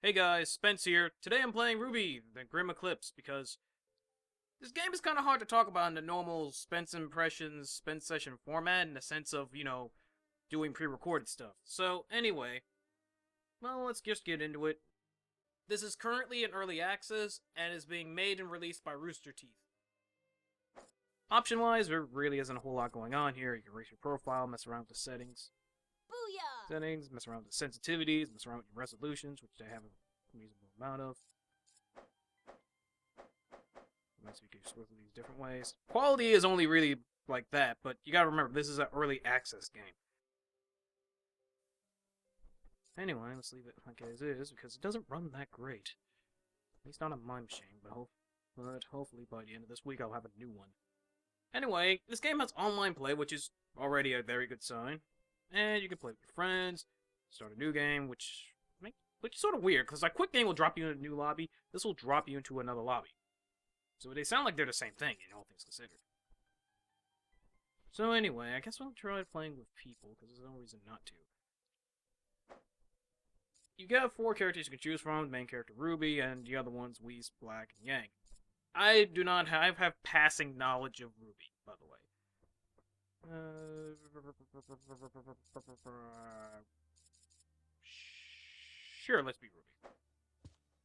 Hey guys, Spence here. Today I'm playing RWBY, the Grimm Eclipse, because this game is kind of hard to talk about in the normal Spence impressions, Spence session format, in the sense of, doing pre-recorded stuff. So, anyway, well, let's just get into it. This is currently in early access, and is being made and released by Rooster Teeth. Option-wise, there really isn't a whole lot going on here. You can raise your profile, mess around with the settings. Booyah! Mess around with the sensitivities, mess around with your resolutions, which they have a reasonable amount of. So you can sort through these different ways. Quality is only really like that, but you gotta remember, this is an early access game. Anyway, let's leave it like it is, because it doesn't run that great. At least not on my machine, but hopefully by the end of this week I'll have a new one. Anyway, this game has online play, which is already a very good sign. And you can play with your friends, start a new game, which is sort of weird, because like quick game will drop you in a new lobby, this will drop you into another lobby. So they sound like they're the same thing, all things considered. So anyway, I guess I'll try playing with people, because there's no reason not to. You got 4 characters you can choose from, the main character RWBY, and the other ones, Whis, Black, and Yang. I have passing knowledge of RWBY, by the way. Sure, let's be RWBY.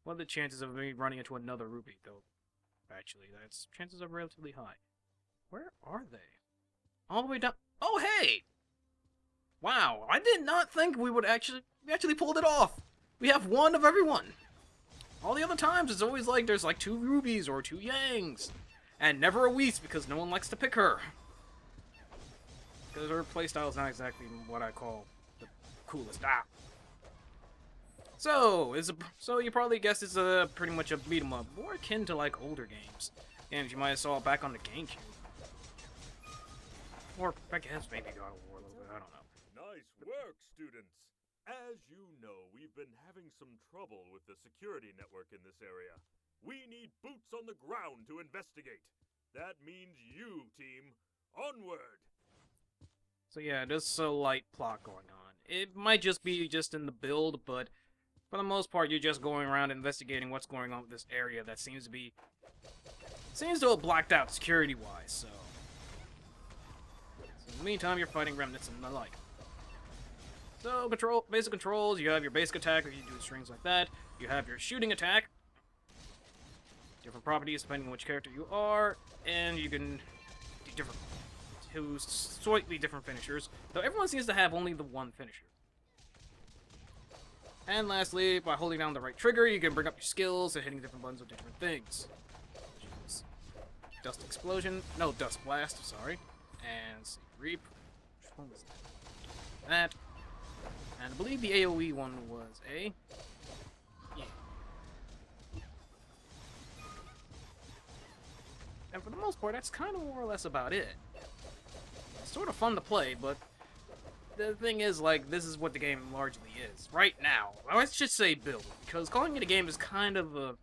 What are the chances of me running into another RWBY, though? Actually, chances are relatively high. Where are they? All the way down. Oh, hey! Wow, I did not think we would we actually pulled it off. We have one of everyone. All the other times, it's always like there's like 2 RWBYs or 2 Yangs. And never a Whis, because no one likes to pick her. Because her playstyle is not exactly what I call the coolest. So you probably guessed it's pretty much a beat 'em up, more akin to like older games. Games you might have saw back on the GameCube. Or I guess maybe God of War a little bit, I don't know. Nice work, students! As you know, we've been having some trouble with the security network in this area. We need boots on the ground to investigate. That means you, team. Onward! So yeah, there's a light plot going on. It might just be in the build, but for the most part, you're just going around investigating what's going on with this area that seems to have blacked out security-wise, so in the meantime, you're fighting remnants and the like. So, basic controls, you have your basic attack, if you do strings like that. You have your shooting attack. Different properties depending on which character you are, and you can do slightly different finishers, though everyone seems to have only the one finisher. And lastly, by holding down the right trigger, you can bring up your skills and hitting different buttons with different things. Dust Explosion, no, Dust Blast, sorry. And see, Reap, which one was that? And I believe the AoE one was a... yeah. And for the most part, that's kind of more or less about it. It's sort of fun to play, but the thing is, like, this is what the game largely is. Right now. Let's just say build, because calling it a game is kind of a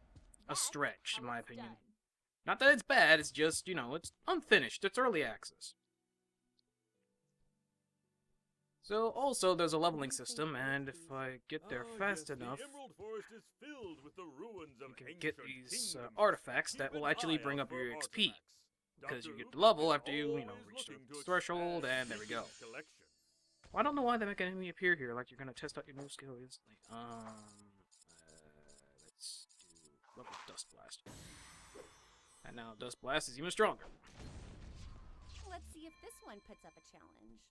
stretch, in my opinion. Not that it's bad, it's just, it's unfinished. It's early access. So, also, there's a leveling system, and if I get there fast enough, The Emerald Forest is filled with the ruins of you can get ancient these kingdoms. artifacts that will actually bring up your XP. Because you get the level after you, reach the threshold, and there we go. Well, I don't know why they make an enemy appear here, like you're gonna test out your new skill instantly. Let's do level Dust Blast. And now Dust Blast is even stronger. Let's see if this one puts up a challenge.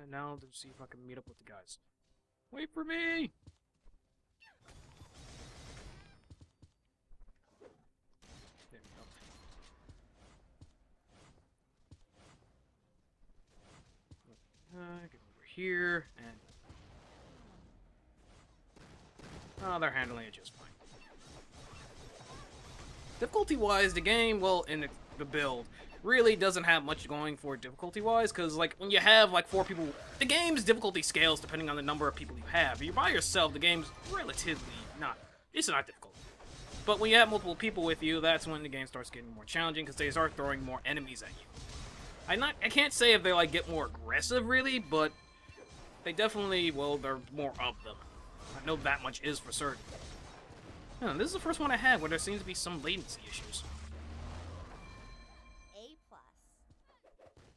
Now let's see if I can meet up with the guys. Wait for me! There we go. Get over here, and... oh, they're handling it just fine. Difficulty-wise, the game, well, in the build, really doesn't have much going for it difficulty-wise, because, like, when you have, like, 4 people, the game's difficulty scales depending on the number of people you have. If you're by yourself, the game's relatively it's not difficult. But when you have multiple people with you, that's when the game starts getting more challenging, because they start throwing more enemies at you. I can't say if they, like, get more aggressive, really, but they definitely, well, there are more of them. I know that much is for certain. This is the first one I had where there seems to be some latency issues. A plus.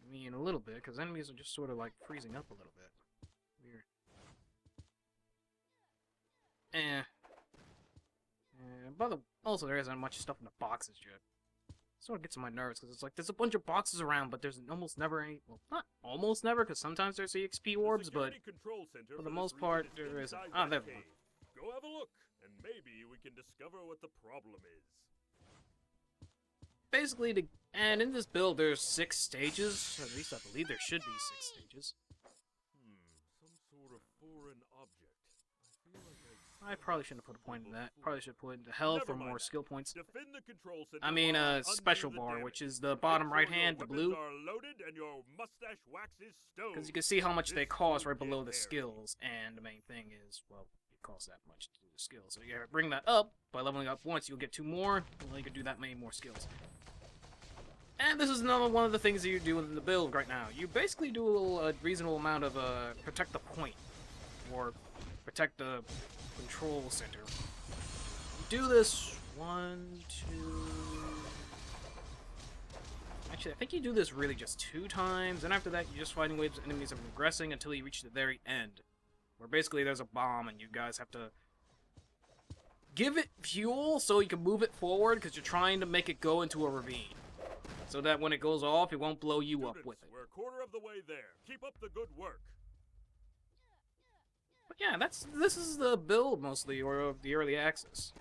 I mean, a little bit, because enemies are just sort of like freezing up a little bit. Weird. Also, there isn't much stuff in the boxes yet. Sort of gets on my nerves, because it's like, there's a bunch of boxes around, but there's almost never any, well, not almost never, because sometimes there's EXP orbs, but for the most part, there isn't. Ah, there we go. Go have a look, and maybe we can discover what the problem is. Basically, and in this build, there's 6 stages, or at least I believe there should be 6 stages. Some sort of foreign object. I feel like I probably shouldn't have put a point in that. Probably should put into hell for more skill points. Defend the control center I mean, special bar, damage. which is the bottom right hand, the blue. Because you can see how much they cost right below the skills, and the main thing is, well, it costs that much to do the skills. So you gotta bring that up. By leveling up once, you'll get 2 more, well, you can do that many more skills. And this is another one of the things that you do in the build right now. You basically do a reasonable amount of, protect the point, or protect the control center. You do this 1, 2... Actually, I think you do this really just 2 times, and after that you're just fighting waves of enemies and progressing until you reach the very end. Where basically there's a bomb and you guys have to give it fuel so you can move it forward, because you're trying to make it go into a ravine. So that when it goes off, it won't blow you up with it. We're a quarter of the way there. Keep up the good work. But yeah, this is the build mostly, or the early access.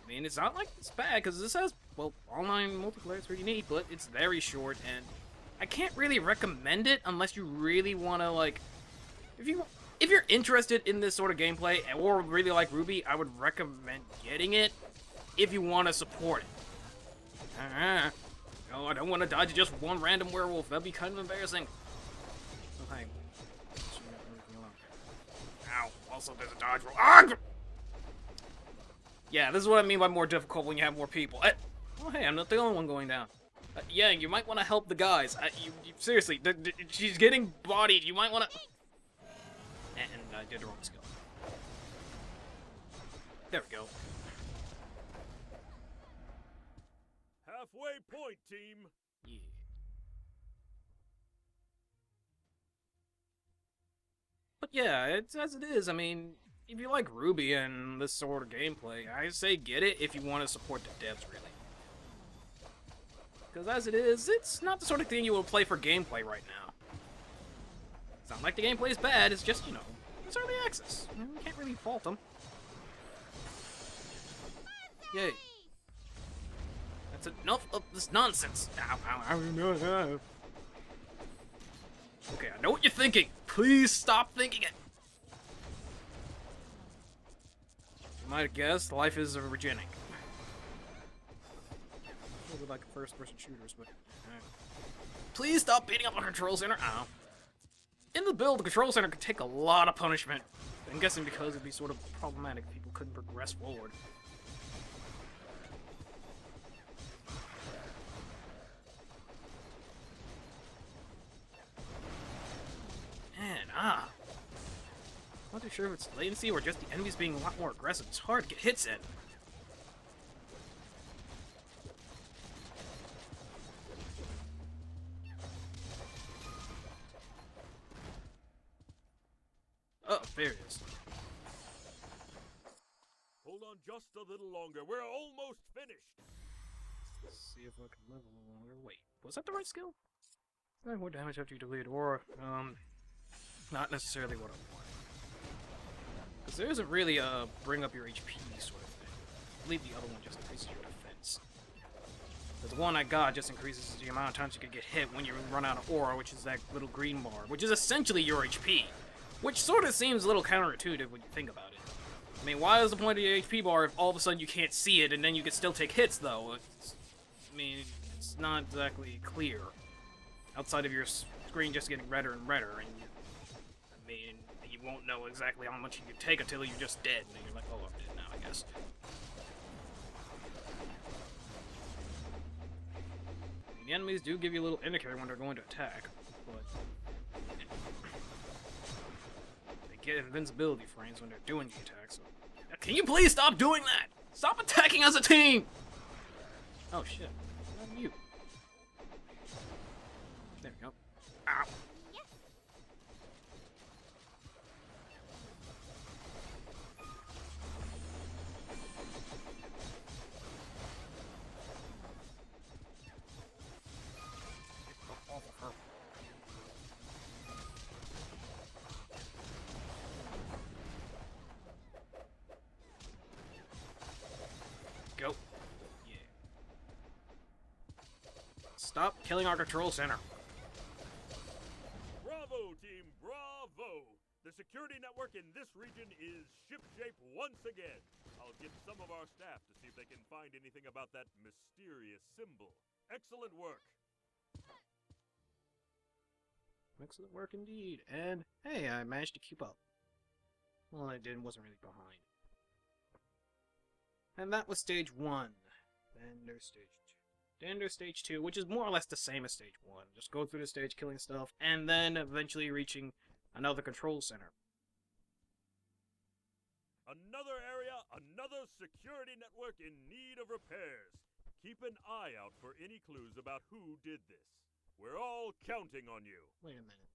I mean, it's not like it's bad, because this has, well, online multiplayer is pretty neat, but it's very short, and I can't really recommend it unless you really want to, like, if you're interested in this sort of gameplay, or really like RWBY, I would recommend getting it if you want to support it. No, I don't want to dodge just one random werewolf. That'd be kind of embarrassing. Oh, hey. Ow. Also, there's a dodge roll. Ah! Yeah, this is what I mean by more difficult when you have more people. Oh, hey, I'm not the only one going down. Yeah, you might want to help the guys. Seriously, she's getting bodied. You might want to... And I did the wrong skill. There we go. Halfway point, team. Yeah. But yeah, it's as it is. I mean, if you like RWBY and this sort of gameplay, I say get it if you want to support the devs, really. Because as it is, it's not the sort of thing you will play for gameplay right now. It's not like the gameplay is bad, it's just, you know, it's early access. You can't really fault them. Yay. That's enough of this nonsense. Ow, ow, ow. Okay, I know what you're thinking. Please stop thinking it. You might have guessed, life is a beginning. A little bit like first-person shooters, but... Please stop beating up a control center. Ow. In the build, the control center could take a lot of punishment. I'm guessing because it'd be sort of problematic if people couldn't progress forward. I'm not too sure if it's latency or just the enemies being a lot more aggressive. It's hard to get hits in. Oh, there it is. Hold on just a little longer. We're almost finished. Let's see if I can live a little longer. Wait, was that the right skill? More damage after you delete or not necessarily what I want. Because there isn't really a bring up your HP sort of thing. I believe the other one just increases your defense. The one I got just increases the amount of times you can get hit when you run out of aura, which is that little green bar, which is essentially your HP. Which sort of seems a little counterintuitive when you think about it. I mean, why is the point of your HP bar if all of a sudden you can't see it and then you can still take hits, though? I mean, it's not exactly clear. Outside of your screen just getting redder and redder, and I mean, you won't know exactly how much you can take until you're just dead, and you're like, oh, I'm dead now, I guess. The enemies do give you a little indicator when they're going to attack, but they get invincibility frames when they're doing the attack, so... Can you please stop doing that? Stop attacking as a team! Oh shit. Not you. There we go. Ow. Yes. Go. Yeah. Stop killing our control center. Bravo, team, bravo! The security network in this region is shipshape once again. I'll get some of our staff to see if they can find anything about that mysterious symbol. Excellent work. Excellent work indeed. And hey, I managed to keep up. Well, I didn't. Wasn't really behind. And that was stage 1. Then there's stage 2. Then there's stage 2, which is more or less the same as stage 1. Just go through the stage, killing stuff, and then eventually reaching another control center. Another area, another security network in need of repairs. Keep an eye out for any clues about who did this. We're all counting on you. Wait a minute.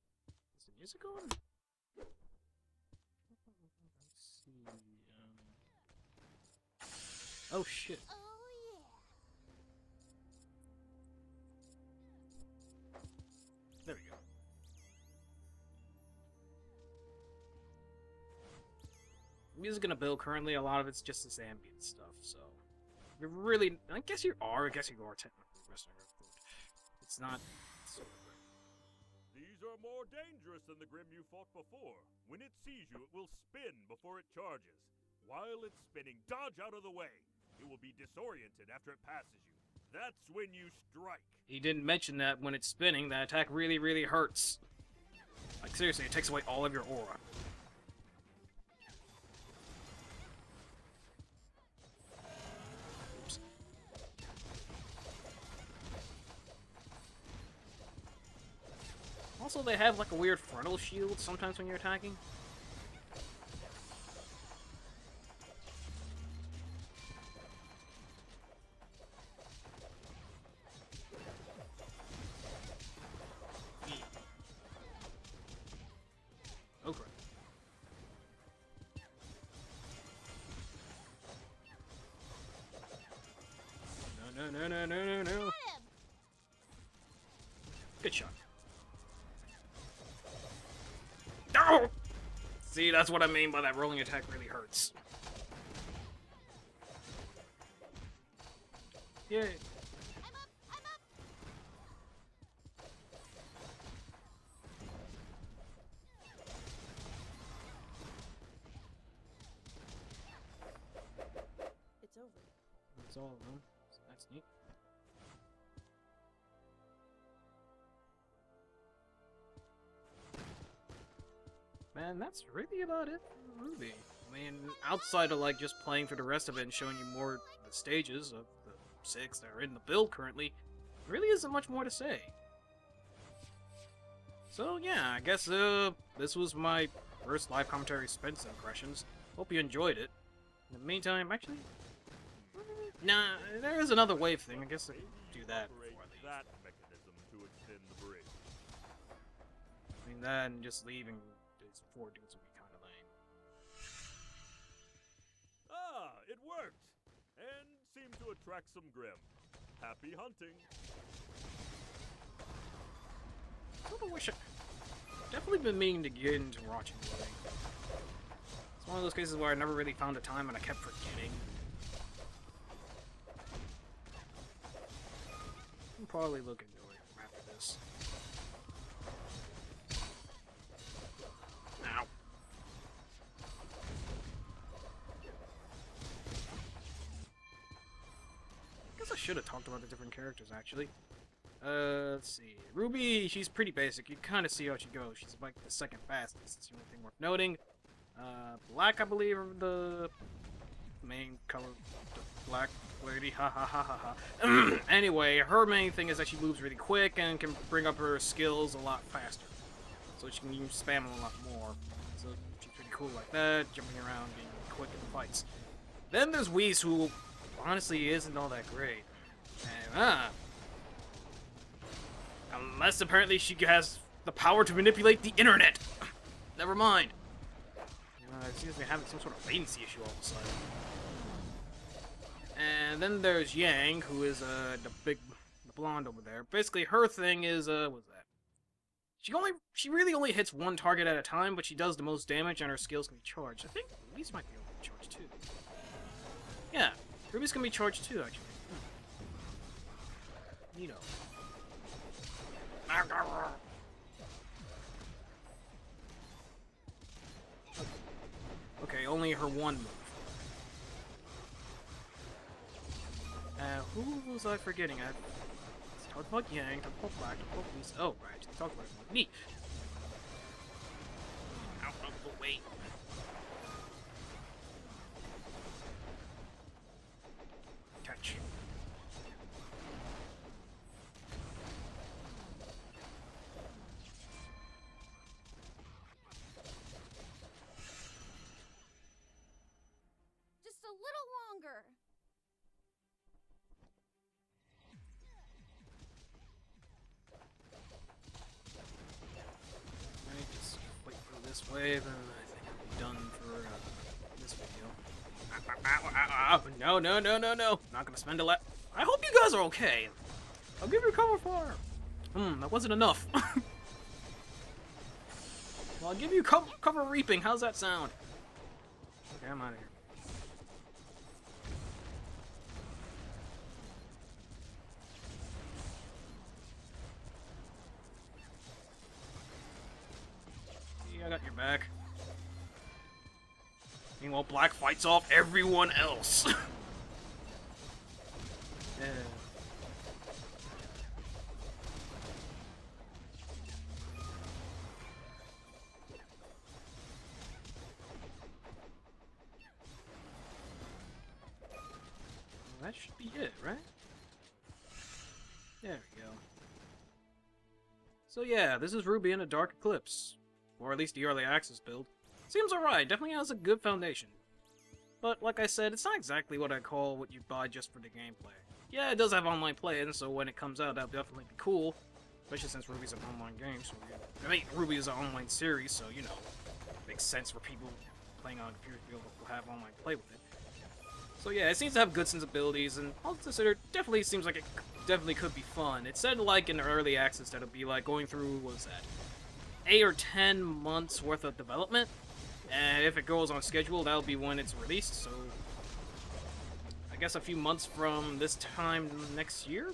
Is the music on? Let's see. Oh shit. Oh yeah. There we go. Music in a build currently, a lot of it's just this ambient stuff, so you're really, I guess you are technically Western Earth. It's not so great. These are more dangerous than the Grimm you fought before. When it sees you, it will spin before it charges. While it's spinning, dodge out of the way. It will be disoriented after it passes you. That's when you strike. He didn't mention that when it's spinning, that attack really, really hurts. Like seriously, it takes away all of your aura. Oops. Also, they have like a weird frontal shield sometimes when you're attacking. Oh crap. No. Good shot. No! See, that's what I mean by that rolling attack really hurts. Yay. I'm up. It's over. That's all of them. So that's neat. Man, that's really about it for RWBY. I mean, outside of like just playing for the rest of it and showing you more of the stages of the 6 that are in the build currently, there really isn't much more to say. So yeah, I guess this was my first live commentary Spence impressions. Hope you enjoyed it. In the meantime, actually, nah, there is another wave thing. I guess I can do that before I leave. That mechanism to extend the bridge. I mean, that and just leaving these 4 dudes would be kind of lame. Ah, it worked! And seemed to attract some Grimm. Happy hunting! I sort of wish definitely been meaning to get into watching RWBY. It's one of those cases where I never really found the time and I kept forgetting. I'll probably look into it after this. Ow. I guess I should have talked about the different characters actually. Let's see. RWBY, she's pretty basic. You kind of see how she goes. She's like the second fastest. That's the only thing worth noting. Black, I believe, are the main color. The black lady. Ha ha ha ha ha. Anyway, her main thing is that she moves really quick and can bring up her skills a lot faster. So she can spam them a lot more. So she's pretty cool like that, jumping around, being quick in the fights. Then there's Whis, who honestly isn't all that great. And, unless apparently she has the power to manipulate the internet. Never mind. It seems to be having some sort of latency issue all of a sudden. And then there's Yang, who is the blonde over there. Basically, her thing is what's that? She really only hits one target at a time, but she does the most damage, and her skills can be charged. I think Ruby's might be able to be charged too. Yeah, Ruby's can be charged too, actually. Neato. Okay, only her one move. Who was I forgetting? I talked about Yang, talked about Black, talked about Lisa. Oh, right, I talked about it. Neat. Out of the way. Catch. Just a little longer. Just wait for this wave, and I think I'll be done for this video. No, no, no, no, no! Not gonna spend a lot. I hope you guys are okay. I'll give you cover fire. That wasn't enough. Well, I'll give you cover reaping. How's that sound? Okay, I'm out of here. I got your back. Meanwhile, Black fights off everyone else. Yeah. Well, that should be it, right? There we go. So yeah, this is RWBY in a Dark Eclipse. Or at least the early access build. Seems alright, definitely has a good foundation. But like I said, it's not exactly what I call what you buy just for the gameplay. Yeah, it does have online play, and so when it comes out, that'll definitely be cool. Especially since RWBY's an online game, so I mean, RWBY is an online series, so you know, it makes sense for people playing on a computer to be able to have online play with it. So yeah, it seems to have good sensibilities, and all considered, definitely seems like it definitely could be fun. It said like in the early access that it'll be like going through, what was that? 8 or 10 months worth of development, and if it goes on schedule, that'll be when it's released, so I guess a few months from this time next year?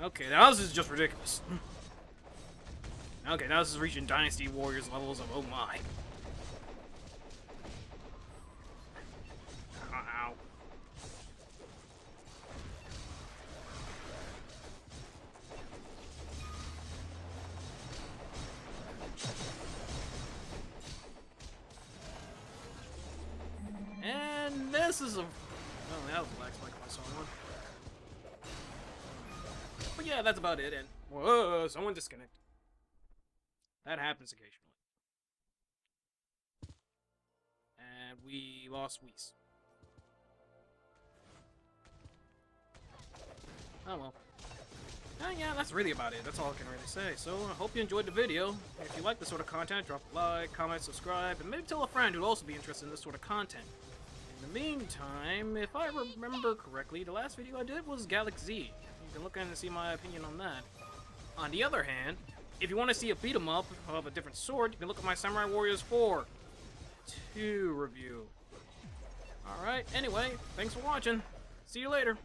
Okay, now this is just ridiculous. Okay, now this is reaching Dynasty Warriors levels of oh my. Ow. And this is a... Oh, that was Black Spike if I saw one. But yeah, that's about it, and... Whoa, someone disconnected. That happens occasionally. And we lost Whis. Oh well. Yeah, that's really about it. That's all I can really say. So, I hope you enjoyed the video. If you like this sort of content, drop a like, comment, subscribe, and maybe tell a friend who'd also be interested in this sort of content. In the meantime, if I remember correctly, the last video I did was Galaxy Z. You can look in and see my opinion on that. On the other hand, if you want to see a beat-em-up of a different sort, you can look at my Samurai Warriors 4 2 review. Alright, anyway, thanks for watching. See you later.